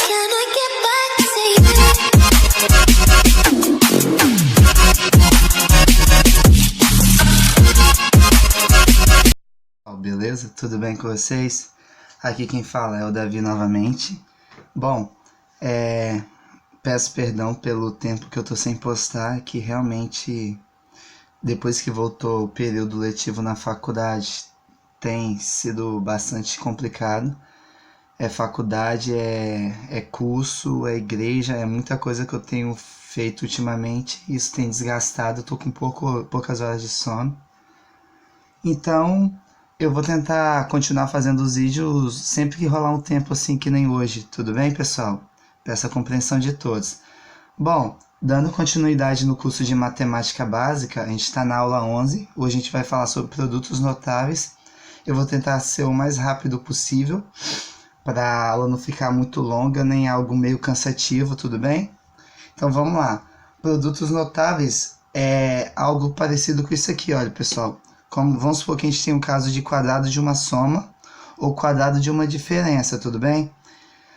Can I get back to Beleza? Tudo bem com vocês? Aqui quem fala é o Davi novamente. Bom, peço perdão pelo tempo que eu tô sem postar, que realmente depois que voltou o período letivo na faculdade tem sido bastante complicado. É faculdade, é curso, é igreja, é muita coisa que eu tenho feito ultimamente. Isso tem desgastado, eu tô com poucas horas de sono. Então, eu vou tentar continuar fazendo os vídeos sempre que rolar um tempo assim que nem hoje. Tudo bem, pessoal? Peço a compreensão de todos. Bom, dando continuidade no curso de Matemática Básica, a gente está na aula 11. Hoje a gente vai falar sobre produtos notáveis. Eu vou tentar ser o mais rápido possível, para a aula não ficar muito longa, nem algo meio cansativo, tudo bem? Então vamos lá. Produtos notáveis é algo parecido com isso aqui, olha, pessoal. Vamos supor que a gente tem um caso de quadrado de uma soma ou quadrado de uma diferença, tudo bem?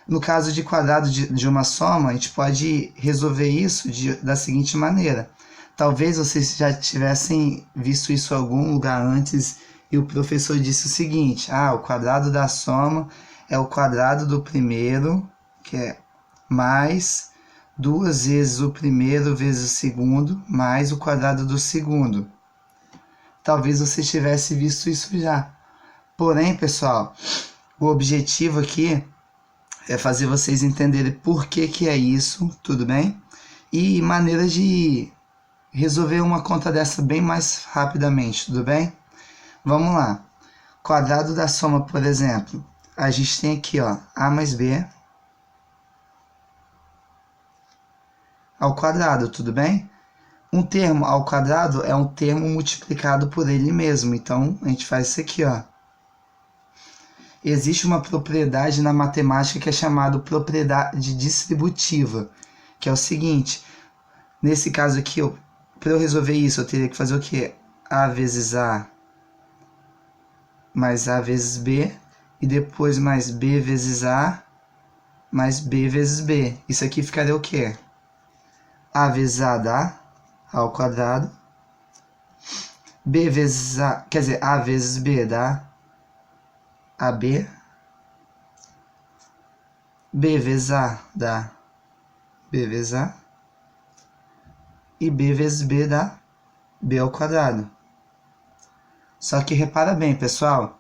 No caso de quadrado de uma soma, a gente pode resolver isso da seguinte maneira. Talvez vocês já tivessem visto isso em algum lugar antes e o professor disse o seguinte: o quadrado da soma é o quadrado do primeiro, que é mais 2 vezes o primeiro vezes o segundo, mais o quadrado do segundo. Talvez você tivesse visto isso já. Porém, pessoal, o objetivo aqui é fazer vocês entenderem por que é isso, tudo bem? E maneiras de resolver uma conta dessa bem mais rapidamente, tudo bem? Vamos lá. Quadrado da soma, por exemplo. A gente tem aqui, ó, a mais b ao quadrado, tudo bem? Um termo ao quadrado é um termo multiplicado por ele mesmo. Então, a gente faz isso aqui, ó. Existe uma propriedade na matemática que é chamada propriedade distributiva, que é o seguinte. Nesse caso aqui, para eu resolver isso, eu teria que fazer o quê? A vezes A mais A vezes B, e depois mais B vezes A mais B vezes B. Isso aqui ficaria o quê? A vezes A dá ao quadrado, B vezes A, quer dizer, A vezes B dá AB, B vezes A dá B vezes A, e B vezes B dá B ao quadrado. Só que repara bem, pessoal,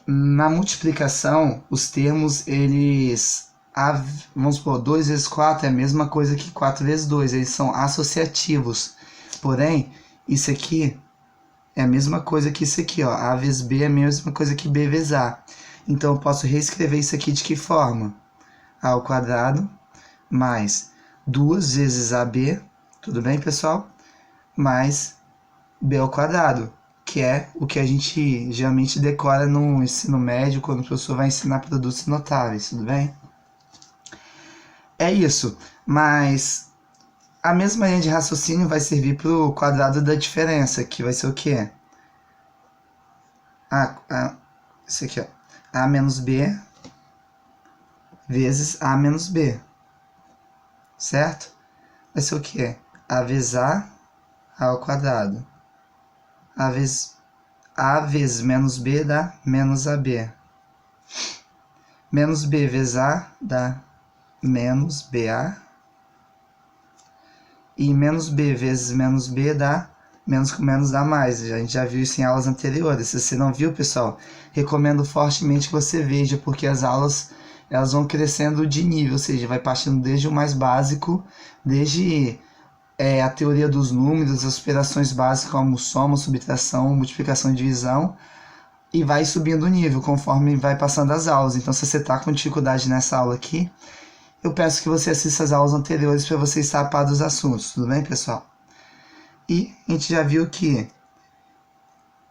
na multiplicação, os termos, vamos supor, 2 vezes 4 é a mesma coisa que 4 vezes 2, eles são associativos. Porém, isso aqui é a mesma coisa que isso aqui, ó. A vezes B é a mesma coisa que B vezes A. Então, eu posso reescrever isso aqui de que forma? A ao quadrado mais 2 vezes AB, tudo bem, pessoal? Mais B ao quadrado, que é o que a gente geralmente decora no ensino médio, quando o professor vai ensinar produtos notáveis, tudo bem? É isso, mas a mesma linha de raciocínio vai servir para o quadrado da diferença, que vai ser o quê? Isso aqui, ó. A menos B vezes A menos B, certo? Vai ser o quê? A vezes A ao quadrado. A vezes menos B dá menos AB. Menos B vezes A dá menos BA. E menos B vezes menos B dá menos com menos dá mais. A gente já viu isso em aulas anteriores. Se você não viu, pessoal, recomendo fortemente que você veja, porque as aulas elas vão crescendo de nível, ou seja, vai partindo desde o mais básico, desde a teoria dos números, as operações básicas como soma, subtração, multiplicação e divisão, e vai subindo o nível conforme vai passando as aulas. Então, se você está com dificuldade nessa aula aqui, eu peço que você assista as aulas anteriores para você estar a par dos assuntos, tudo bem, pessoal? E a gente já viu que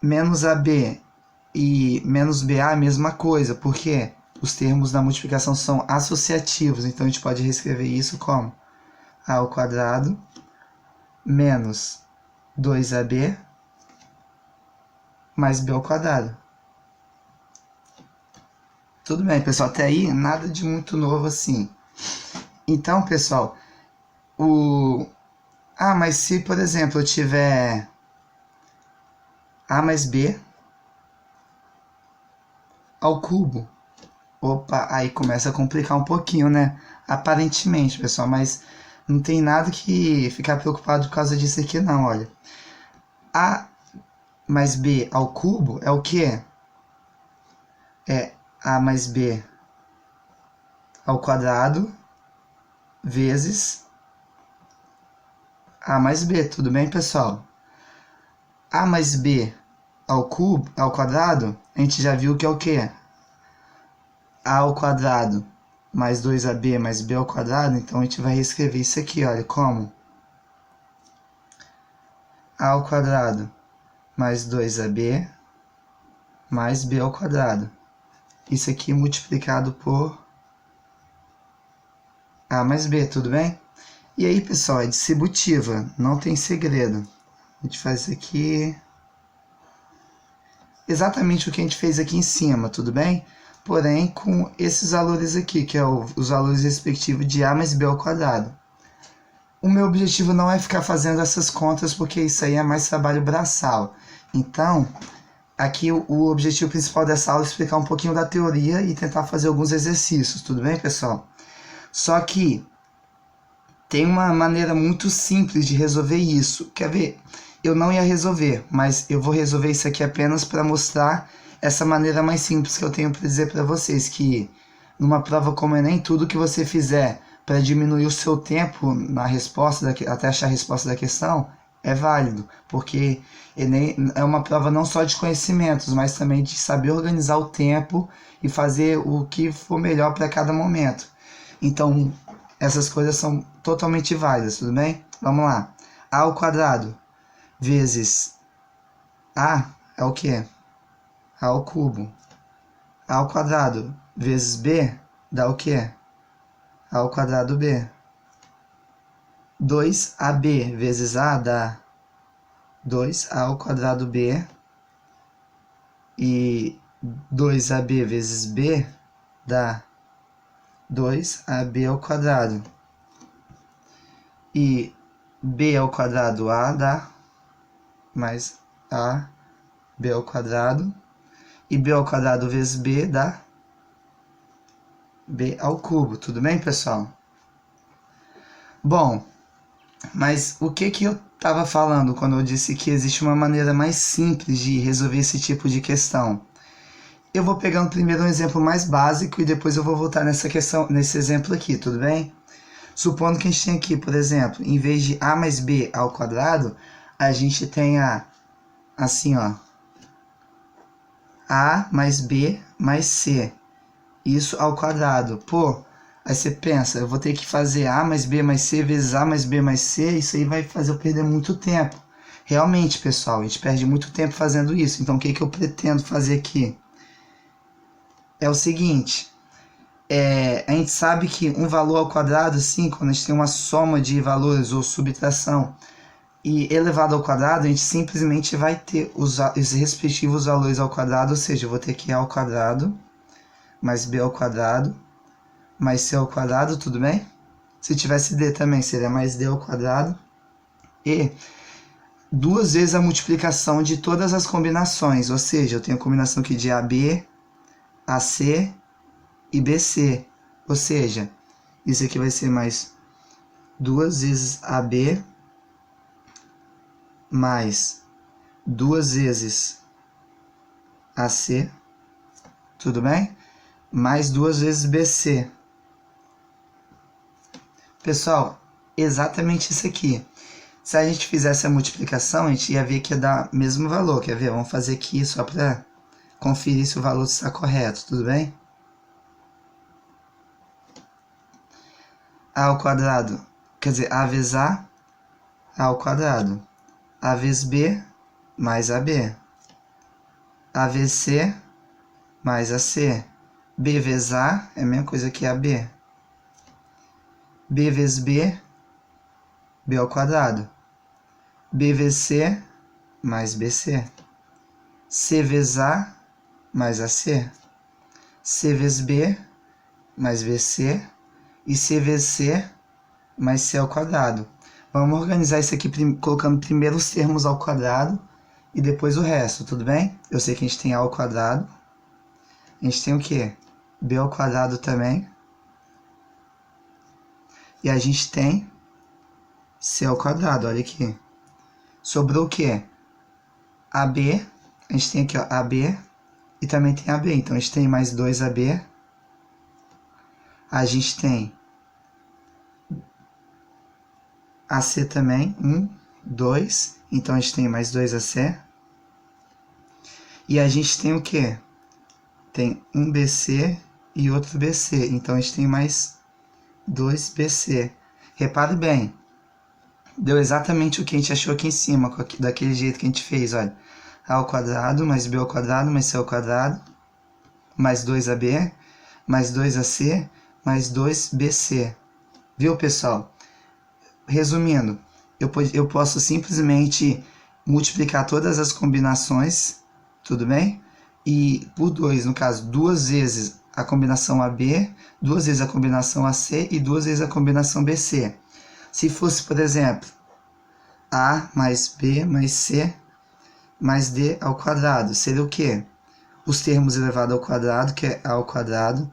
menos AB e menos BA é a mesma coisa, porque os termos da multiplicação são associativos, então a gente pode reescrever isso como A ao quadrado menos 2AB mais B ao quadrado. Tudo bem, pessoal, até aí nada de muito novo assim. Então, pessoal, o... Ah, mas se, por exemplo, eu tiver A mais B ao cubo, opa, aí começa a complicar um pouquinho, né? Aparentemente, pessoal, mas não tem nada que ficar preocupado por causa disso aqui não, olha. A mais B ao cubo é o quê? É A mais B ao quadrado vezes A mais B, tudo bem, pessoal? A mais B ao cubo, ao quadrado, a gente já viu que é o quê? A ao quadrado mais 2AB mais B ao quadrado, então a gente vai reescrever isso aqui, olha, como? A ao quadrado mais 2AB mais B ao quadrado. Isso aqui multiplicado por A mais B, tudo bem? E aí, pessoal, é distributiva, não tem segredo. A gente faz isso aqui... Exatamente o que a gente fez aqui em cima, tudo bem? Porém, com esses valores aqui, que é os valores respectivos de A mais B ao quadrado. O meu objetivo não é ficar fazendo essas contas, porque isso aí é mais trabalho braçal. Então, aqui o objetivo principal dessa aula é explicar um pouquinho da teoria e tentar fazer alguns exercícios, tudo bem, pessoal? Só que tem uma maneira muito simples de resolver isso. Quer ver? Eu não ia resolver, mas eu vou resolver isso aqui apenas para mostrar essa maneira mais simples que eu tenho para dizer para vocês, que numa prova como Enem, tudo que você fizer para diminuir o seu tempo na resposta, até achar a resposta da questão, é válido, porque Enem é uma prova não só de conhecimentos, mas também de saber organizar o tempo e fazer o que for melhor para cada momento. Então, essas coisas são totalmente válidas, tudo bem? Vamos lá. A ao quadrado vezes A é o quê? A ao cubo. A ao quadrado vezes B dá o quê? A ao quadrado B. 2AB vezes A dá 2A ao quadrado B. E 2AB vezes B dá 2AB ao quadrado. E B ao quadrado A dá mais AB ao quadrado. E B ao quadrado vezes B dá B ao cubo. Tudo bem, pessoal? Bom, mas o que eu estava falando quando eu disse que existe uma maneira mais simples de resolver esse tipo de questão? Eu vou pegando primeiro um exemplo mais básico e depois eu vou voltar nessa questão, nesse exemplo aqui, tudo bem? Supondo que a gente tem aqui, por exemplo, em vez de A mais B ao quadrado, a gente tem assim, ó, A mais B mais C, isso ao quadrado. Pô, aí você pensa, eu vou ter que fazer A mais B mais C vezes A mais B mais C, isso aí vai fazer eu perder muito tempo. Realmente, pessoal, a gente perde muito tempo fazendo isso. Então, o que eu pretendo fazer aqui? É o seguinte, a gente sabe que um valor ao quadrado, assim, quando a gente tem uma soma de valores ou subtração e elevado ao quadrado, a gente simplesmente vai ter os respectivos valores ao quadrado, ou seja, eu vou ter que A ao quadrado mais B ao quadrado mais C ao quadrado, tudo bem? Se tivesse D também, seria mais D ao quadrado. E duas vezes a multiplicação de todas as combinações, ou seja, eu tenho a combinação aqui de AB, AC e BC. Ou seja, isso aqui vai ser mais duas vezes AB mais duas vezes AC, tudo bem? Mais duas vezes BC. Pessoal, exatamente isso aqui. Se a gente fizesse a multiplicação, a gente ia ver que ia dar o mesmo valor. Quer ver? Vamos fazer aqui só para conferir se o valor está correto, tudo bem? A ao quadrado, quer dizer, A vezes A ao quadrado. A vezes B mais AB. A vezes C mais AC. B vezes A é a mesma coisa que AB. B vezes B, B ao quadrado. B vezes C mais BC. C vezes A mais AC. C vezes B mais BC e C vezes C mais C ao quadrado. Vamos organizar isso aqui colocando primeiro os termos ao quadrado e depois o resto, tudo bem? Eu sei que a gente tem A ao quadrado. A gente tem o quê? B ao quadrado também. E a gente tem C ao quadrado, olha aqui. Sobrou o quê? AB, a gente tem aqui ó, AB e também tem AB. Então a gente tem mais 2AB. A gente tem AC também, 1, 2. Então a gente tem mais 2AC. E a gente tem o quê? Tem um BC e outro BC. Então a gente tem mais 2BC. Repare bem, deu exatamente o que a gente achou aqui em cima, daquele jeito que a gente fez, olha. A ao quadrado mais B ao quadrado mais C ao quadrado mais 2AB mais 2AC mais 2BC. Viu, pessoal? Resumindo, eu posso simplesmente multiplicar todas as combinações, tudo bem? E por 2, no caso, 2 vezes a combinação AB, 2 vezes a combinação AC e 2 vezes a combinação BC. Se fosse, por exemplo, A mais B mais C mais D ao quadrado, seria o quê? Os termos elevado ao quadrado, que é A ao quadrado,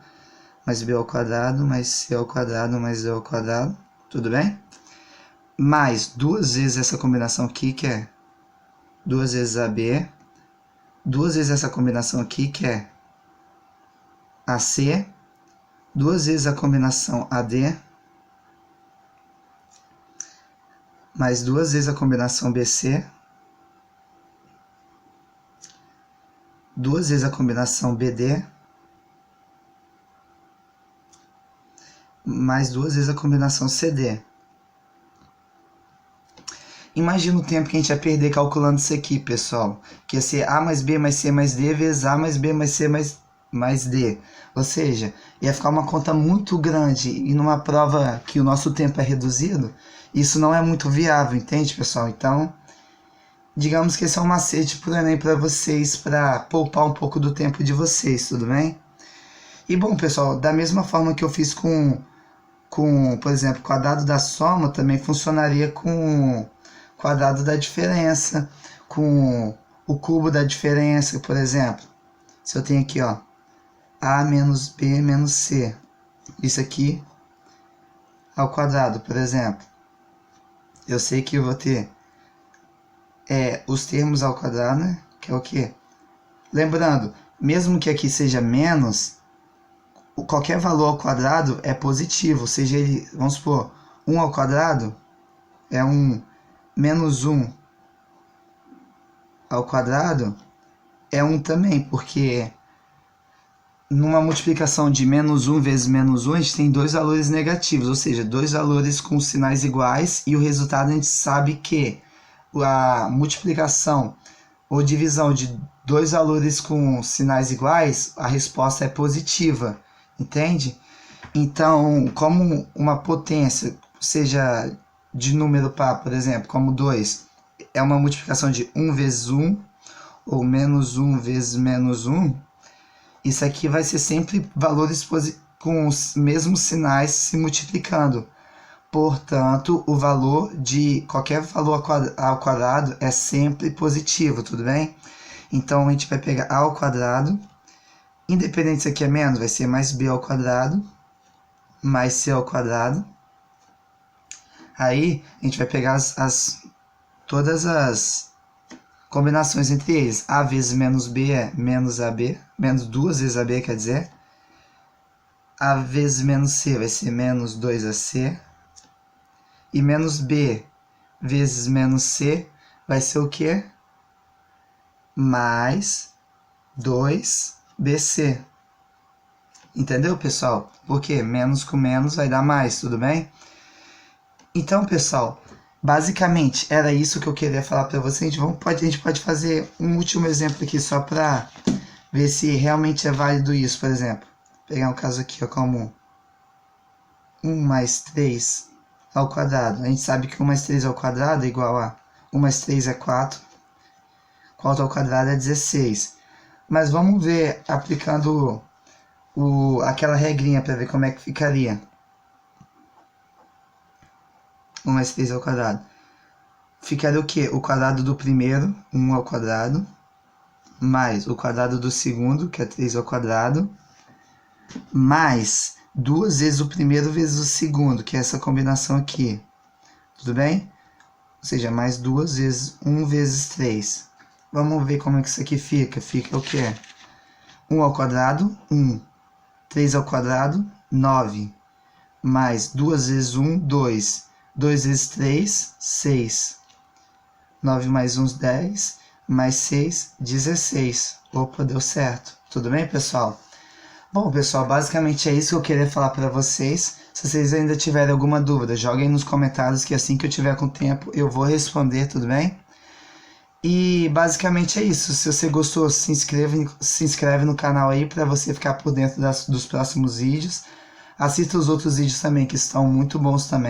mais B ao quadrado, mais C ao quadrado, mais D ao quadrado, tudo bem? Mais 2 vezes essa combinação aqui, que é 2 vezes AB, 2 vezes essa combinação aqui, que é AC, 2 vezes a combinação AD, mais 2 vezes a combinação BC, 2 vezes a combinação BD, mais 2 vezes a combinação CD. Imagina o tempo que a gente ia perder calculando isso aqui, pessoal. Que ia ser A mais B mais C mais D vezes A mais B mais C mais D. Ou seja, ia ficar uma conta muito grande. E numa prova que o nosso tempo é reduzido, isso não é muito viável, entende, pessoal? Então, digamos que esse é um macete pro Enem para vocês, para poupar um pouco do tempo de vocês, tudo bem? E bom, pessoal, da mesma forma que eu fiz com por exemplo, quadrado da soma, também funcionaria com quadrado da diferença, com o cubo da diferença, por exemplo. Se eu tenho aqui, ó, A menos B menos C, isso aqui ao quadrado, por exemplo. Eu sei que eu vou ter os termos ao quadrado, né? Que é o quê? Lembrando, mesmo que aqui seja menos, qualquer valor ao quadrado é positivo, seja ele, vamos supor, 1 ao quadrado é 1, menos 1 ao quadrado é 1 também, porque numa multiplicação de menos 1 vezes menos 1, a gente tem dois valores negativos, ou seja, dois valores com sinais iguais, e o resultado a gente sabe que a multiplicação ou divisão de dois valores com sinais iguais, a resposta é positiva. Entende? Então, como uma potência, seja de número par, por exemplo, como 2, é uma multiplicação de 1 vezes 1, ou menos 1 vezes menos 1, isso aqui vai ser sempre valores com os mesmos sinais se multiplicando. Portanto, o valor de qualquer valor ao quadrado é sempre positivo, tudo bem? Então, a gente vai pegar A ao quadrado. Independente se aqui é menos, vai ser mais B ao quadrado, mais C ao quadrado. Aí, a gente vai pegar todas as combinações entre eles. A vezes menos B é menos AB, menos 2 vezes AB, quer dizer. A vezes menos C vai ser menos 2AC. E menos B vezes menos C vai ser o quê? Mais 2BC. Entendeu, pessoal? Porque menos com menos vai dar mais, tudo bem? Então, pessoal, basicamente era isso que eu queria falar para vocês. A gente pode fazer um último exemplo aqui só para ver se realmente é válido isso. Por exemplo, pegar um caso aqui ó, como 1 mais 3 ao quadrado. A gente sabe que 1 mais 3 ao quadrado é igual a 1 mais 3 é 4. 4 ao quadrado é 16. Mas vamos ver aplicando aquela regrinha para ver como é que ficaria. 1 mais 3 ao quadrado. Ficaria o quê? O quadrado do primeiro, 1 ao quadrado, mais o quadrado do segundo, que é 3 ao quadrado, mais 2 vezes o primeiro vezes o segundo, que é essa combinação aqui. Tudo bem? Ou seja, mais 2 vezes 1 vezes 3. Vamos ver como é que isso aqui fica. Fica o quê? 1 ao quadrado, 1. 3 ao quadrado, 9. Mais 2 vezes 1, 2. 2 vezes 3, 6. 9 mais 1, 10. Mais 6, 16. Opa, deu certo. Tudo bem, pessoal? Bom, pessoal, basicamente é isso que eu queria falar para vocês. Se vocês ainda tiverem alguma dúvida, joguem nos comentários que assim que eu tiver com tempo eu vou responder, tudo bem? E basicamente é isso. Se você gostou, se inscreve no canal aí para você ficar por dentro dos próximos vídeos. Assista os outros vídeos também que estão muito bons também.